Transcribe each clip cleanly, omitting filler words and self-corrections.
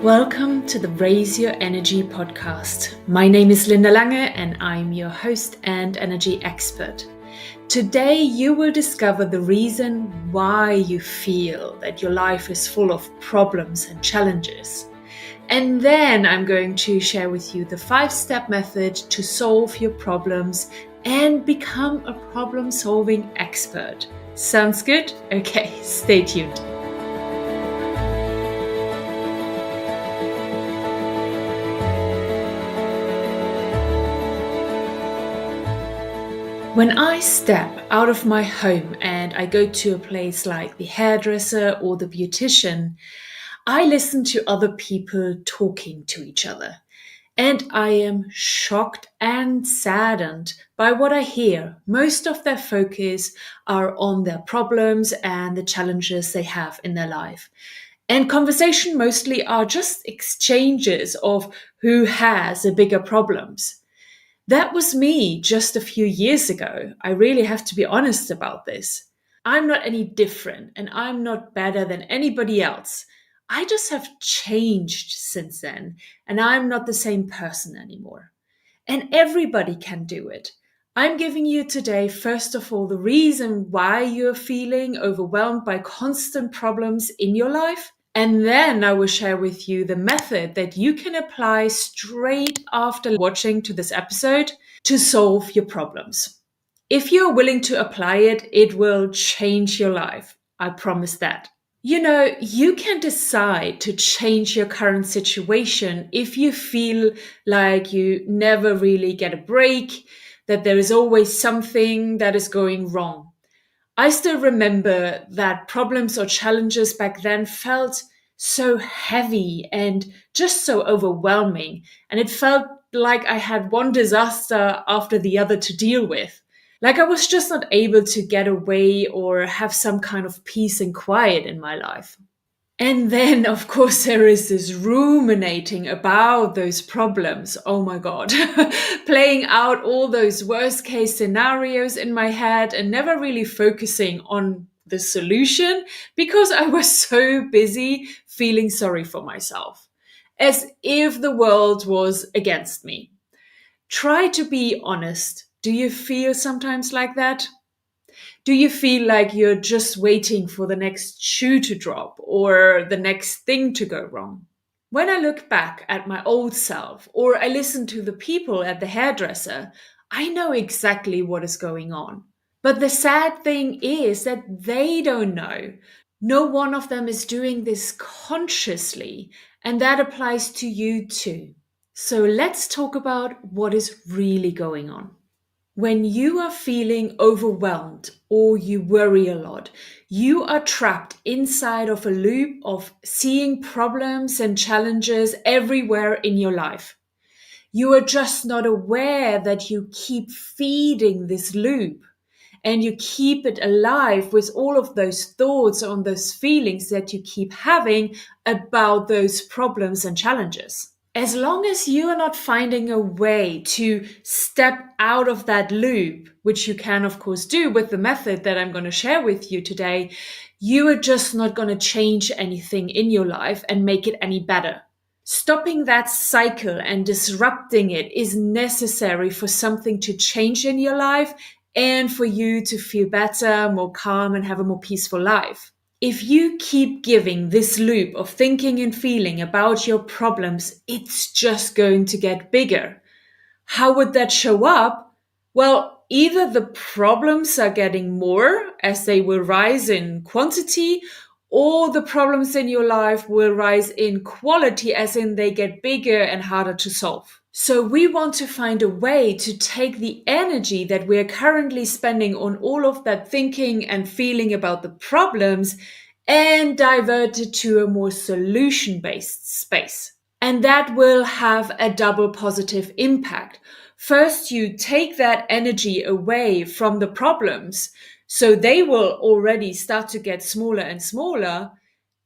Welcome to the Raise Your Energy podcast. My name is Linda Lange and I'm your host and energy expert. Today you will discover the reason why you feel that your life is full of problems and challenges. And then I'm going to share with you the 5-step method to solve your problems and become a problem-solving expert. Sounds good? Okay, stay tuned. When I step out of my home and I go to a place like the hairdresser or the beautician, I listen to other people talking to each other. And I am shocked and saddened by what I hear. Most of their focus are on their problems and the challenges they have in their life. And conversation mostly are just exchanges of who has the bigger problems. That was me just a few years ago. I really have to be honest about this. I'm not any different and I'm not better than anybody else. I just have changed since then and I'm not the same person anymore. And everybody can do it. I'm giving you today, first of all, the reason why you're feeling overwhelmed by constant problems in your life. And then I will share with you the method that you can apply straight after watching to this episode to solve your problems. If you're willing to apply it, it will change your life. I promise that. You know, you can decide to change your current situation if you feel like you never really get a break, that there is always something that is going wrong. I still remember that problems or challenges back then felt so heavy and just so overwhelming. And it felt like I had one disaster after the other to deal with. Like I was just not able to get away or have some kind of peace and quiet in my life. And then, of course, there is this ruminating about those problems. Oh my God, playing out all those worst case scenarios in my head and never really focusing on the solution because I was so busy feeling sorry for myself, as if the world was against me. Try to be honest. Do you feel sometimes like that? Do you feel like you're just waiting for the next shoe to drop or the next thing to go wrong? When I look back at my old self or I listen to the people at the hairdresser, I know exactly what is going on. But the sad thing is that they don't know. No one of them is doing this consciously, and that applies to you too. So let's talk about what is really going on. When you are feeling overwhelmed or you worry a lot, you are trapped inside of a loop of seeing problems and challenges everywhere in your life. You are just not aware that you keep feeding this loop and you keep it alive with all of those thoughts on those feelings that you keep having about those problems and challenges. As long as you are not finding a way to step out of that loop, which you can, of course, do with the method that I'm going to share with you today, you are just not going to change anything in your life and make it any better. Stopping that cycle and disrupting it is necessary for something to change in your life and for you to feel better, more calm, and have a more peaceful life. If you keep giving this loop of thinking and feeling about your problems, it's just going to get bigger. How would that show up? Well, either the problems are getting more as they will rise in quantity, or the problems in your life will rise in quality as in they get bigger and harder to solve. So we want to find a way to take the energy that we're currently spending on all of that thinking and feeling about the problems and divert it to a more solution-based space. And that will have a double positive impact. First, you take that energy away from the problems, so they will already start to get smaller and smaller.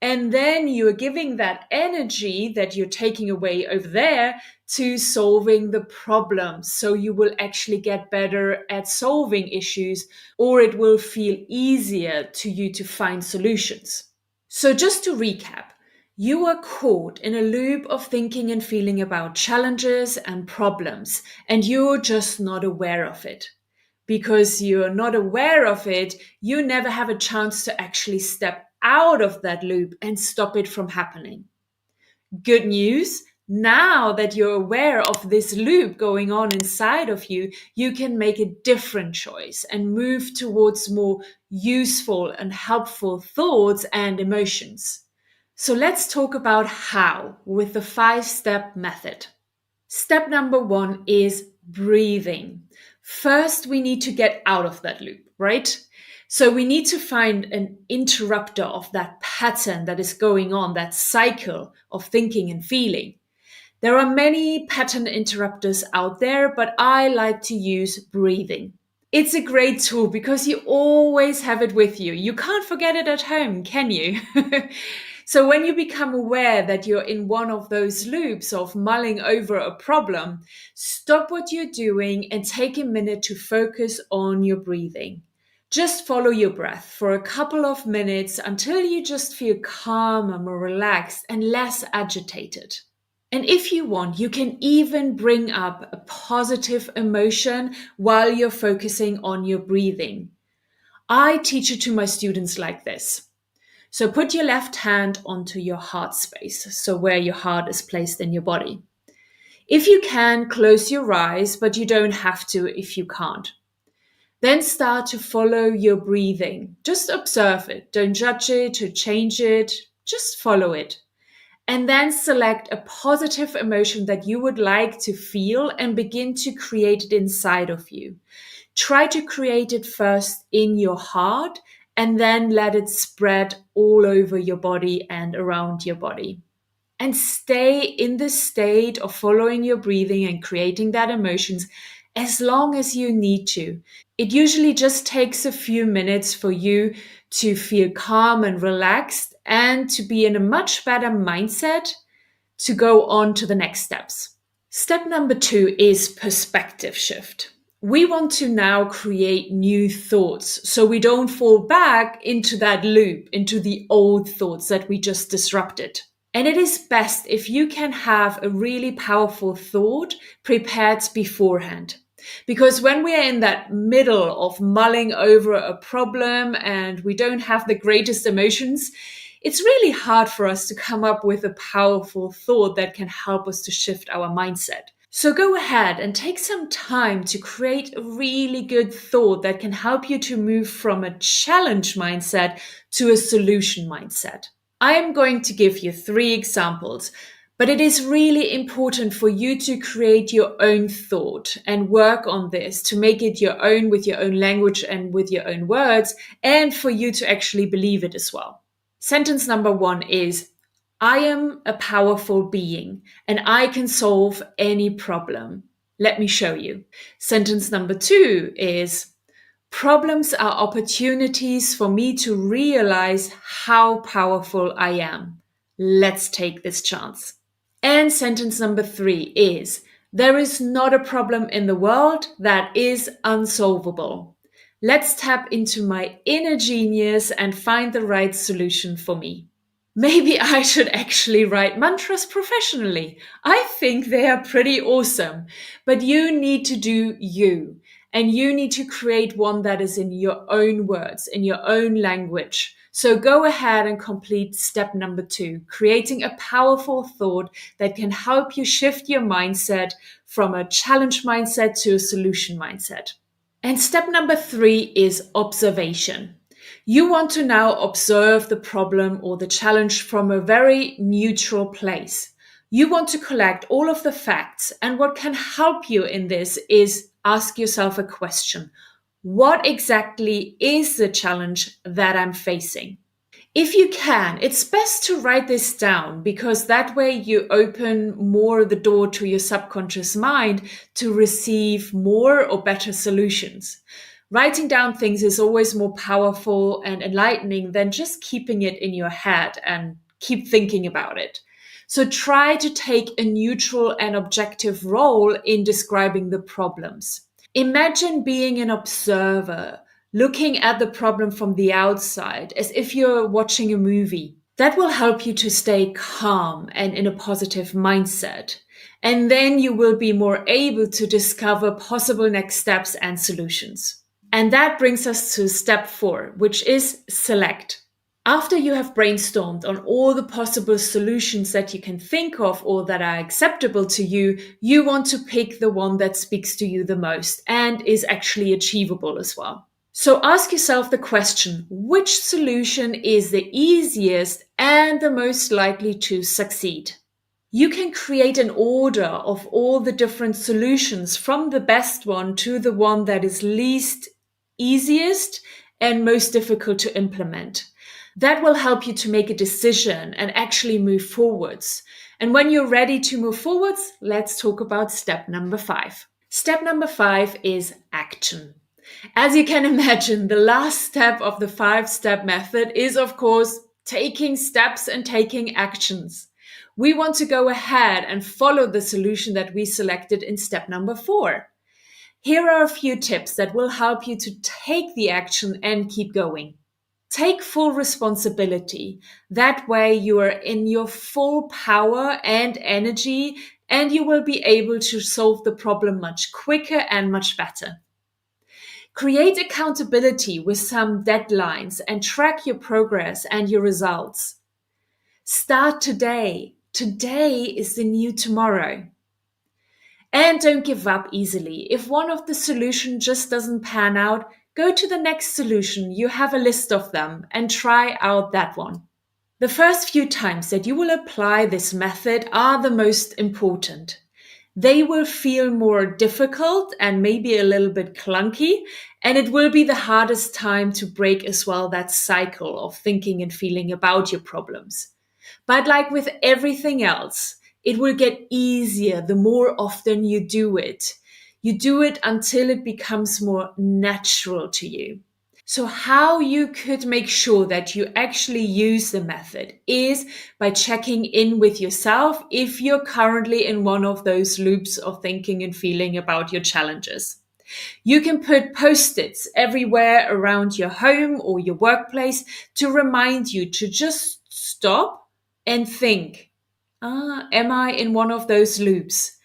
And then you're giving that energy that you're taking away over there to solving the problem. So you will actually get better at solving issues, or it will feel easier to you to find solutions. So just to recap, You are caught in a loop of thinking and feeling about challenges and problems, and you're just not aware of it. Because you're not aware of it, you never have a chance to actually step out of that loop and stop it from happening. Good news. Now that you're aware of this loop going on inside of you, you can make a different choice and move towards more useful and helpful thoughts and emotions. So let's talk about how with the 5-step method. Step number 1 is breathing. First, we need to get out of that loop, right? So we need to find an interrupter of that pattern that is going on, that cycle of thinking and feeling. There are many pattern interrupters out there, but I like to use breathing. It's a great tool because you always have it with you. You can't forget it at home, can you? So when you become aware that you're in one of those loops of mulling over a problem, stop what you're doing and take a minute to focus on your breathing. Just follow your breath for a couple of minutes until you just feel calmer, more relaxed, and less agitated. And if you want, you can even bring up a positive emotion while you're focusing on your breathing. I teach it to my students like this. So put your left hand onto your heart space, so where your heart is placed in your body. If you can, close your eyes, but you don't have to if you can't. Then start to follow your breathing. Just observe it. Don't judge it or change it. Just follow it. And then select a positive emotion that you would like to feel and begin to create it inside of you. Try to create it first in your heart and then let it spread all over your body and around your body. And stay in the state of following your breathing and creating that emotions as long as you need to. It usually just takes a few minutes for you to feel calm and relaxed and to be in a much better mindset to go on to the next steps. Step number 2 is perspective shift. We want to now create new thoughts so we don't fall back into that loop, into the old thoughts that we just disrupted. And it is best if you can have a really powerful thought prepared beforehand. Because when we are in that middle of mulling over a problem and we don't have the greatest emotions, it's really hard for us to come up with a powerful thought that can help us to shift our mindset. So go ahead and take some time to create a really good thought that can help you to move from a challenge mindset to a solution mindset. I am going to give you 3 examples, but it is really important for you to create your own thought and work on this to make it your own with your own language and with your own words, and for you to actually believe it as well. Sentence number 1 is, I am a powerful being and I can solve any problem. Let me show you. Sentence number 2 is, problems are opportunities for me to realize how powerful I am. Let's take this chance. And sentence number 3 is, there is not a problem in the world that is unsolvable. Let's tap into my inner genius and find the right solution for me. Maybe I should actually write mantras professionally. I think they are pretty awesome, but you need to do you. And you need to create one that is in your own words, in your own language. So go ahead and complete step number 2, creating a powerful thought that can help you shift your mindset from a challenge mindset to a solution mindset. And step number 3 is observation. You want to now observe the problem or the challenge from a very neutral place. You want to collect all of the facts, and what can help you in this is ask yourself a question. What exactly is the challenge that I'm facing? If you can, it's best to write this down because that way you open more the door to your subconscious mind to receive more or better solutions. Writing down things is always more powerful and enlightening than just keeping it in your head and keep thinking about it. So try to take a neutral and objective role in describing the problems. Imagine being an observer, looking at the problem from the outside, as if you're watching a movie. That will help you to stay calm and in a positive mindset. And then you will be more able to discover possible next steps and solutions. And that brings us to step 4, which is select. After you have brainstormed on all the possible solutions that you can think of or that are acceptable to you, you want to pick the one that speaks to you the most and is actually achievable as well. So ask yourself the question, which solution is the easiest and the most likely to succeed? You can create an order of all the different solutions from the best one to the one that is least easiest and most difficult to implement. That will help you to make a decision and actually move forwards. And when you're ready to move forwards, let's talk about step number 5. Step number 5 is action. As you can imagine, the last step of the 5-step method is, of course, taking steps and taking actions. We want to go ahead and follow the solution that we selected in step number 4. Here are a few tips that will help you to take the action and keep going. Take full responsibility. That way you are in your full power and energy, and you will be able to solve the problem much quicker and much better. Create accountability with some deadlines and track your progress and your results. Start today. Today is the new tomorrow. And don't give up easily. If one of the solutions just doesn't pan out, go to the next solution. You have a list of them and try out that one. The first few times that you will apply this method are the most important. They will feel more difficult and maybe a little bit clunky, and it will be the hardest time to break as well that cycle of thinking and feeling about your problems. But like with everything else, it will get easier the more often you do it. You do it until it becomes more natural to you. So how you could make sure that you actually use the method is by checking in with yourself if you're currently in one of those loops of thinking and feeling about your challenges. You can put post-its everywhere around your home or your workplace to remind you to just stop and think, am I in one of those loops?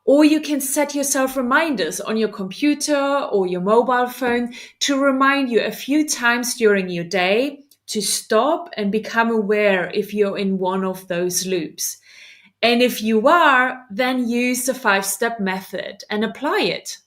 Or you can set yourself reminders on your computer or your mobile phone to remind you a few times during your day to stop and become aware if you're in one of those loops. And if you are, then use the 5-step method and apply it.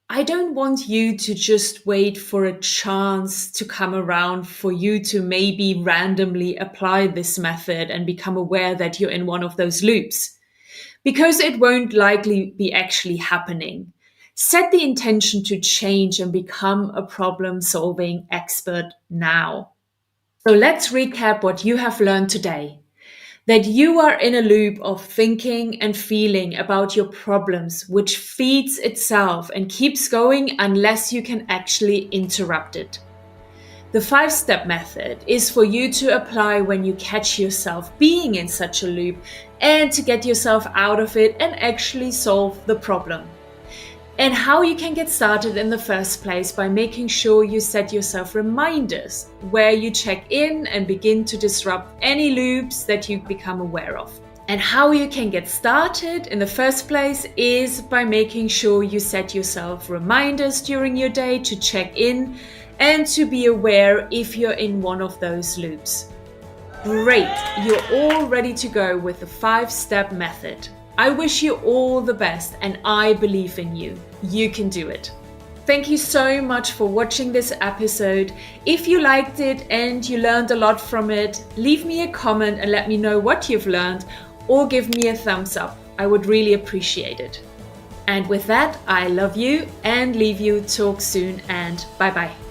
I don't want you to just wait for a chance to come around for you to maybe randomly apply this method and become aware that you're in one of those loops, because it won't likely be actually happening. Set the intention to change and become a problem-solving expert now. So let's recap what you have learned today. That you are in a loop of thinking and feeling about your problems, which feeds itself and keeps going unless you can actually interrupt it. The 5-step method is for you to apply when you catch yourself being in such a loop and to get yourself out of it and actually solve the problem. And how you can get started in the first place by making sure you set yourself reminders where you check in and begin to disrupt any loops that you become aware of. And how you can get started in the first place is by making sure you set yourself reminders during your day to check in and to be aware if you're in one of those loops. Great, you're all ready to go with the 5-step method. I wish you all the best and I believe in you. You can do it. Thank you so much for watching this episode. If you liked it and you learned a lot from it, leave me a comment and let me know what you've learned, or give me a thumbs up. I would really appreciate it. And with that, I love you and leave you. Talk soon and bye-bye.